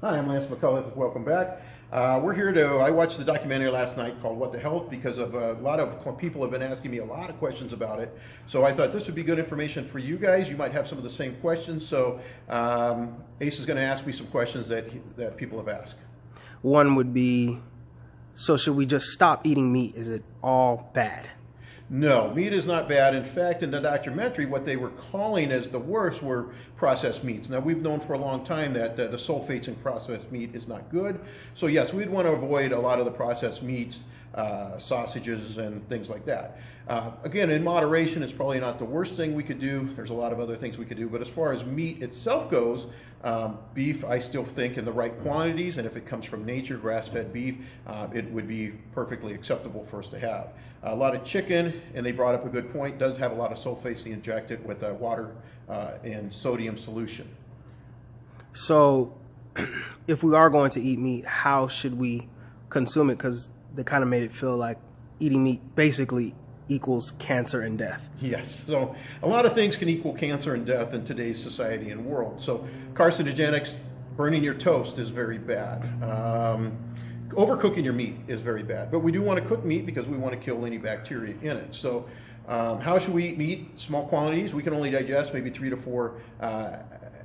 Hi, I'm Lance McCullough. Welcome back. I watched the documentary last night called What the Health because of a lot of people have been asking me a lot of questions about it. So I thought this would be good information for you guys. You might have some of the same questions. So Ace is going to ask me some questions that people have asked. One would be, so should we just stop eating meat? Is it all bad? No, meat is not bad. In fact, in the documentary, what they were calling as the worst were processed meats. Now, we've known for a long time that the sulfates in processed meat is not good. So yes, we'd want to avoid a lot of the processed meats, sausages and things like that. Again, in moderation, it's probably not the worst thing we could do. There's a lot of other things we could do. But as far as meat itself goes, beef, I still think in the right quantities, and if it comes from nature, grass-fed beef, it would be perfectly acceptable for us to have. A lot of chicken, and they brought up a good point, does have a lot of sulfates injected with water and sodium solution. So if we are going to eat meat, how should we consume it? Because they kind of made it feel like eating meat basically equals cancer and death. Yes, so a lot of things can equal cancer and death in today's society and world. So carcinogenics, burning your toast is very bad. Overcooking your meat is very bad, but we do want to cook meat because we want to kill any bacteria in it. So how should we eat meat? Small quantities. We can only digest maybe 3 to 4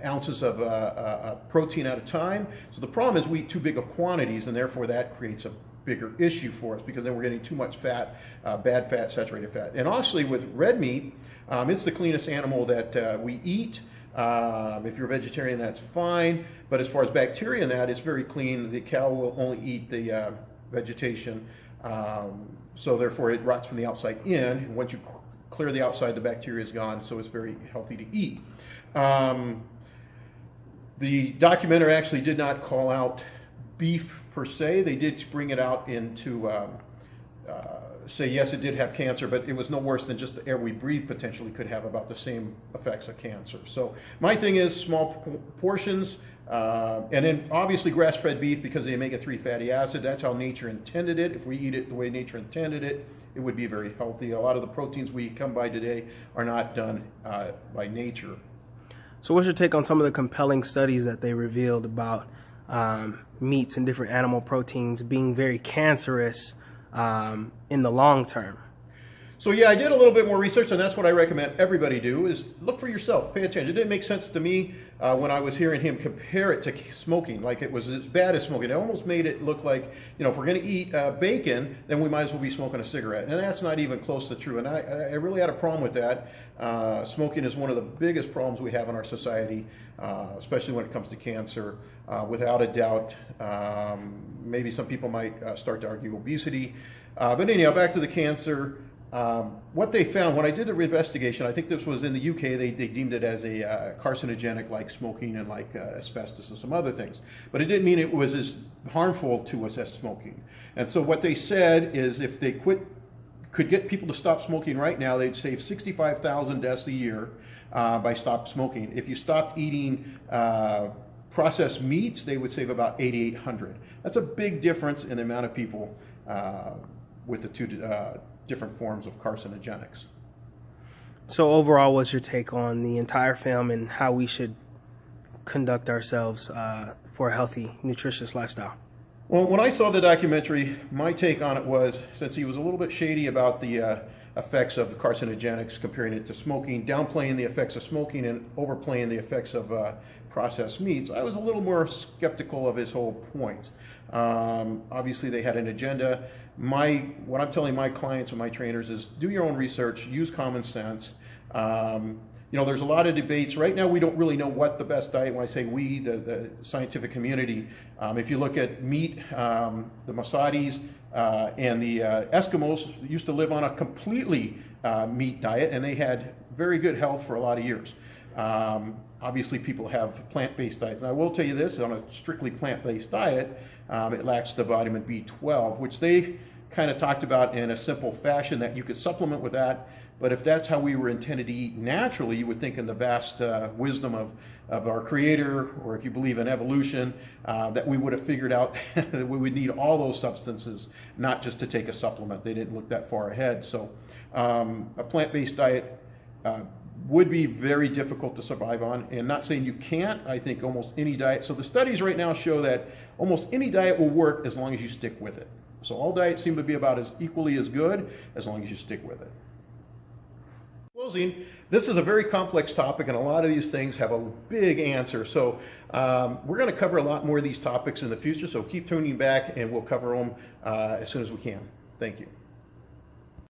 ounces of protein at a time. So the problem is we eat too big of quantities, and therefore that creates a bigger issue for us because then we're getting too much fat, bad fat, saturated fat. And honestly, with red meat, it's the cleanest animal that we eat. If you're a vegetarian, that's fine. But as far as bacteria in that, it's very clean. The cow will only eat the vegetation. So therefore, it rots from the outside in. And once you clear the outside, the bacteria is gone. So it's very healthy to eat. The documentary actually did not call out beef per se. They did bring it out into say yes, it did have cancer, but it was no worse than just the air we breathe potentially could have about the same effects of cancer. So my thing is small portions, and then obviously grass-fed beef because of the omega-3 fatty acid. That's how nature intended it. If we eat it the way nature intended it, it would be very healthy. A lot of the proteins we come by today are not done by nature. So what's your take on some of the compelling studies that they revealed about meats and different animal proteins being very cancerous in the long term? So yeah, I did a little bit more research, and that's what I recommend everybody do, is look for yourself, pay attention. It didn't make sense to me when I was hearing him compare it to smoking, like it was as bad as smoking. It almost made it look like, if we're going to eat bacon, then we might as well be smoking a cigarette. And that's not even close to true, and I really had a problem with that. Smoking is one of the biggest problems we have in our society, especially when it comes to cancer. Without a doubt, maybe some people might start to argue obesity. But anyhow, back to the cancer. What they found, when I did the investigation, I think this was in the UK, they deemed it as a carcinogenic like smoking and like asbestos and some other things. But it didn't mean it was as harmful to us as smoking. And so what they said is if they could get people to stop smoking right now, they'd save 65,000 deaths a year by stop smoking. If you stopped eating processed meats, they would save about 8,800. That's a big difference in the amount of people with the two different forms of carcinogenics. So overall, what's your take on the entire film and how we should conduct ourselves for a healthy, nutritious lifestyle? Well, when I saw the documentary, my take on it was, since he was a little bit shady about the effects of carcinogenics, comparing it to smoking, downplaying the effects of smoking and overplaying the effects of processed meats, I was a little more skeptical of his whole point. Obviously, they had an agenda. What I'm telling my clients and my trainers is do your own research, use common sense. There's a lot of debates. Right now, we don't really know what the best diet, when I say we, the scientific community, if you look at meat, the Masadis and the Eskimos used to live on a completely meat diet, and they had very good health for a lot of years. Obviously, people have plant-based diets. And I will tell you this, on a strictly plant-based diet, it lacks the vitamin B12, which they kind of talked about in a simple fashion that you could supplement with that. But if that's how we were intended to eat naturally, you would think in the vast wisdom of our Creator, or if you believe in evolution, that we would have figured out that we would need all those substances, not just to take a supplement. They didn't look that far ahead. So a plant-based diet would be very difficult to survive on. And not saying you can't, I think almost any diet. So the studies right now show that almost any diet will work as long as you stick with it. So all diets seem to be about as equally as good as long as you stick with it. Closing, this is a very complex topic, and a lot of these things have a big answer. So we're going to cover a lot more of these topics in the future, so keep tuning back and we'll cover them as soon as we can. Thank you.